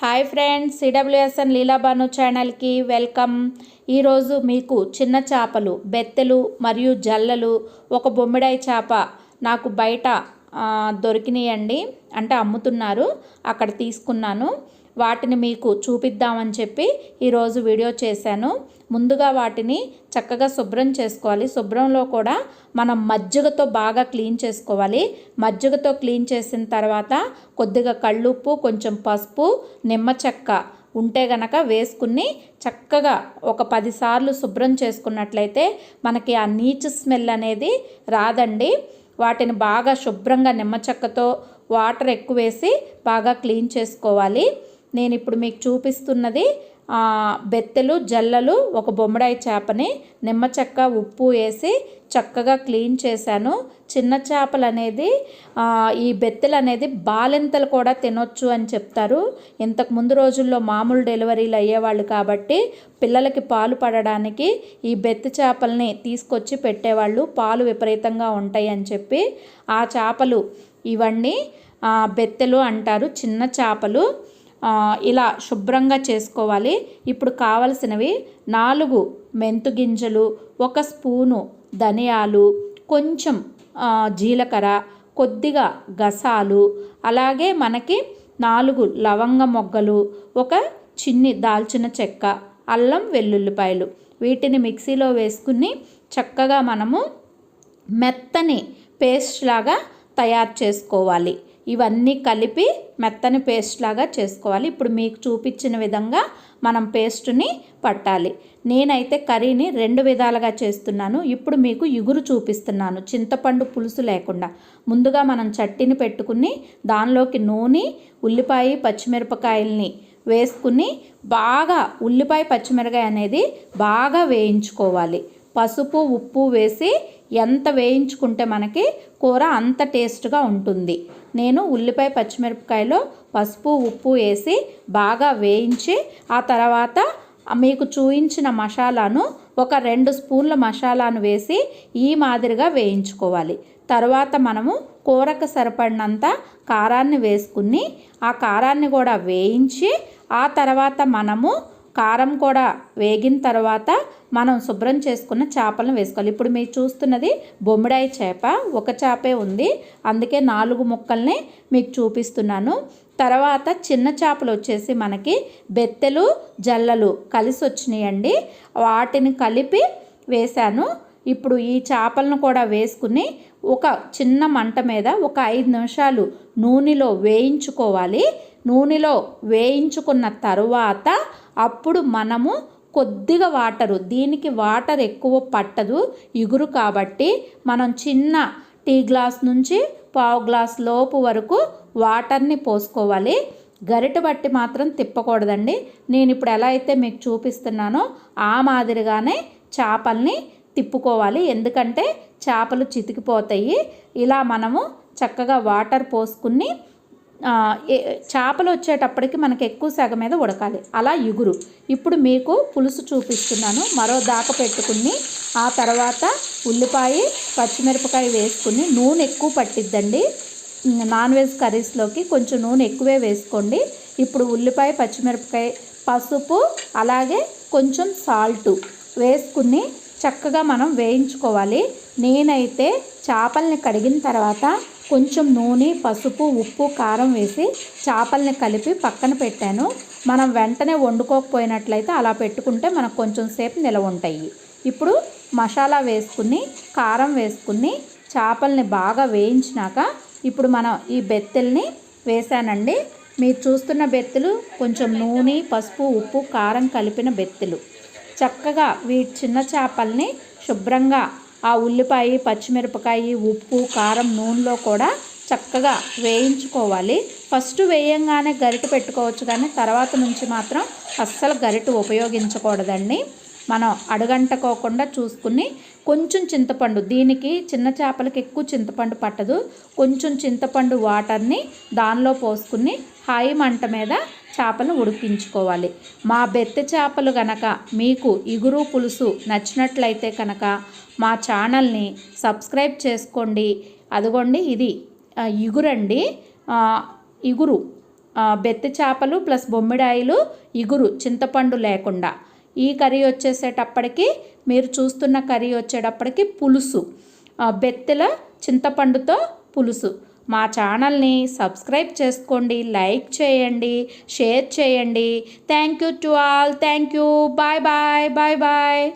Hi friends, CWSN లీలా బాను ఛానల్కి welcome. ఈరోజు మీకు చిన్న చేపలు, బెత్తెలు మరియు జల్లలు, ఒక బొమ్మిడాయి చేప నాకు బయట దొరికినాయండి. అంటే అమ్ముతున్నారు, అక్కడ తీసుకున్నాను. వాటిని మీకు చూపిద్దామని చెప్పి ఈరోజు వీడియో చేశాను. ముందుగా వాటిని చక్కగా శుభ్రం చేసుకోవాలి. శుభ్రంలో కూడా మనం మజ్జిగతో బాగా క్లీన్ చేసుకోవాలి. మజ్జిగతో క్లీన్ చేసిన తర్వాత కొద్దిగా కళ్ళుప్పు, కొంచెం పసుపు, నిమ్మ చెక్క ఉంటే గనక వేసుకుని చక్కగా ఒక 10 సార్లు శుభ్రం చేసుకున్నట్లయితే మనకి ఆ నీచు స్మెల్ అనేది రాదండి. వాటిని బాగా శుభ్రంగా నిమ్మ చెక్కతో వాటర్ ఎక్కువ వేసి బాగా క్లీన్ చేసుకోవాలి. నేను ఇప్పుడు మీకు చూపిస్తున్నది బెత్తెలు, జల్లలు, ఒక బొమ్మడాయి చేపని నిమ్మ చెక్క, ఉప్పు వేసి చక్కగా క్లీన్ చేశాను. చిన్న చేపలు అనేది ఈ బెత్తెలు అనేది బాలింతలు కూడా తినొచ్చు అని చెప్తారు. ఇంతకు ముందు రోజుల్లో మామూలు డెలివరీలు అయ్యేవాళ్ళు కాబట్టి పిల్లలకి పాలు పడడానికి ఈ బెత్తి చేపల్ని తీసుకొచ్చి పెట్టేవాళ్ళు. పాలు విపరీతంగా ఉంటాయి అని చెప్పి ఆ చేపలు ఇవన్నీ బెత్తెలు అంటారు. చిన్న చేపలు ఇలా శుభ్రంగా చేసుకోవాలి. ఇప్పుడు కావలసినవి 4 మెంతు గింజలు, 1 స్పూను ధనియాలు, కొంచెం జీలకర్ర, కొద్దిగా గసాలు, అలాగే మనకి 4 లవంగ మొగ్గలు, 1 చిన్ని దాల్చిన చెక్క, అల్లం వెల్లుల్లిపాయలు. వీటిని మిక్సీలో వేసుకుని చక్కగా మనము మెత్తని పేస్ట్ లాగా తయారు చేసుకోవాలి. ఇవన్నీ కలిపి మెత్తని పేస్ట్ లాగా చేసుకోవాలి. ఇప్పుడు మీకు చూపించిన విధంగా మనం పేస్ట్ని పట్టాలి. నేనైతే కర్రీని 2 విధాలుగా చేస్తున్నాను. ఇప్పుడు మీకు ఇగురు చూపిస్తున్నాను, చింతపండు పులుసు లేకుండా. ముందుగా మనం చట్నీని పెట్టుకుని దానిలోకి నూనె, ఉల్లిపాయ, పచ్చిమిరపకాయల్ని వేసుకుని బాగా ఉల్లిపాయ, పచ్చిమిరపకాయ అనేది బాగా వేయించుకోవాలి. పసుపు, ఉప్పు వేసి ఎంత వేయించుకుంటే మనకి కూర అంత టేస్ట్గా ఉంటుంది. నేను ఉల్లిపాయ, పచ్చిమిరపకాయలో పసుపు, ఉప్పు వేసి బాగా వేయించి ఆ తర్వాత మీకు చూయించిన మసాలాను ఒక 2 స్పూన్ల మసాలాను వేసి ఈ మాదిరిగా వేయించుకోవాలి. తర్వాత మనము కూరకు సరిపడినంత కారాన్ని వేసుకుని ఆ కారాన్ని కూడా వేయించి ఆ తర్వాత మనము కారం కూడా వేగిన తర్వాత మనం శుభ్రం చేసుకున్న చేపలను వేసుకోవాలి. ఇప్పుడు మీరు చూస్తున్నది బొమ్మిడాయి చేప, ఒక చేపే ఉంది, అందుకే 4 ముక్కల్ని మీకు చూపిస్తున్నాను. తర్వాత చిన్న చేపలు వచ్చేసి మనకి బెత్తెలు, జల్లలు కలిసి వచ్చినాయండి. వాటిని కలిపి వేశాను. ఇప్పుడు ఈ చేపలను కూడా వేసుకుని ఒక చిన్న మంట మీద ఒక 5 నిమిషాలు నూనెలో వేయించుకోవాలి. నూనెలో వేయించుకున్న తరువాత అప్పుడు మనము కొద్దిగా వాటరు, దీనికి వాటర్ ఎక్కువ పట్టదు ఇగురు కాబట్టి మనం చిన్న టీ గ్లాస్ నుంచి పావు గ్లాస్ లోపు వరకు వాటర్ని పోసుకోవాలి. గరిటె బట్టి మాత్రం తిప్పకూడదండి. నేను ఇప్పుడు ఎలా అయితే మీకు చూపిస్తున్నానో ఆ మాదిరిగానే చేపల్ని తిప్పుకోవాలి, ఎందుకంటే చేపలు చితికిపోతాయి. ఇలా మనము చక్కగా వాటర్ పోసుకుని చేపలు వచ్చేటప్పటికి మనకి ఎక్కువ సెగ మీద ఉడకాలి, అలా ఇగురు. ఇప్పుడు మీకు పులుసు చూపిస్తున్నాను. మరో దాకా పెట్టుకుని ఆ తర్వాత ఉల్లిపాయ, పచ్చిమిరపకాయ వేసుకుని నూనె ఎక్కువ పట్టిద్దండి. నాన్ వెజ్ కర్రీస్లోకి కొంచెం నూనె ఎక్కువే వేసుకోండి. ఇప్పుడు ఉల్లిపాయ, పచ్చిమిరపకాయ, పసుపు, అలాగే కొంచెం సాల్టు వేసుకుని చక్కగా మనం వేయించుకోవాలి. నేనైతే చేపల్ని కడిగిన తర్వాత కొంచెం నూనె, పసుపు, ఉప్పు, కారం వేసి చేపల్ని కలిపి పక్కన పెట్టాను. మనం వెంటనే వండుకోకపోయినట్లయితే అలా పెట్టుకుంటే మనకు కొంచెం సేపు నిలవ ఉంటాయి. ఇప్పుడు మసాలా వేసుకుని కారం వేసుకుని చేపల్ని బాగా వేయించినాక ఇప్పుడు మనం ఈ బెత్తెల్ని వేసానండి. మీరు చూస్తున్న బెత్తెలు కొంచెం నూనె, పసుపు, ఉప్పు, కారం కలిపిన బెత్తెలు. చక్కగా వీటి చిన్న చేపల్ని శుభ్రంగా ఆ ఉల్లిపాయ, పచ్చిమిరపకాయ, ఉప్పు, కారం నూనెలో కూడా చక్కగా వేయించుకోవాలి. ఫస్ట్ వేయంగానే గరిటె పెట్టుకోవచ్చు, కానీ తర్వాత నుంచి మాత్రం అస్సలు గరిటె ఉపయోగించకూడదండి. మనం అడుగంటకోకుండా చూసుకుని కొంచెం చింతపండు, దీనికి చిన్న చేపలకి ఎక్కువ చింతపండు పట్టదు, కొంచెం చింతపండు వాటర్ని దానిలో పోసుకుని హై మంట మీద చేపలను ఉడికించుకోవాలి. మా బెత్తె చేపలు కనుక మీకు ఇగురు పులుసు నచ్చినట్లయితే కనుక మా ఛానల్ని సబ్స్క్రైబ్ చేసుకోండి. అదిగోండి ఇది ఇగురండి. ఇగురు బెత్తి చేపలు ప్లస్ బొమ్మిడాయిలు ఇగురు చింతపండు లేకుండా. ఈ కర్రీ వచ్చేసేటప్పటికి మీరు చూస్తున్న కర్రీ వచ్చేటప్పటికి పులుసు, బెత్తెల చింతపండుతో పులుసు. మా ఛానల్ని సబ్స్క్రైబ్ చేసుకోండి, లైక్ చేయండి, షేర్ చేయండి. Thank you to all. Thank you. Bye bye. Bye bye.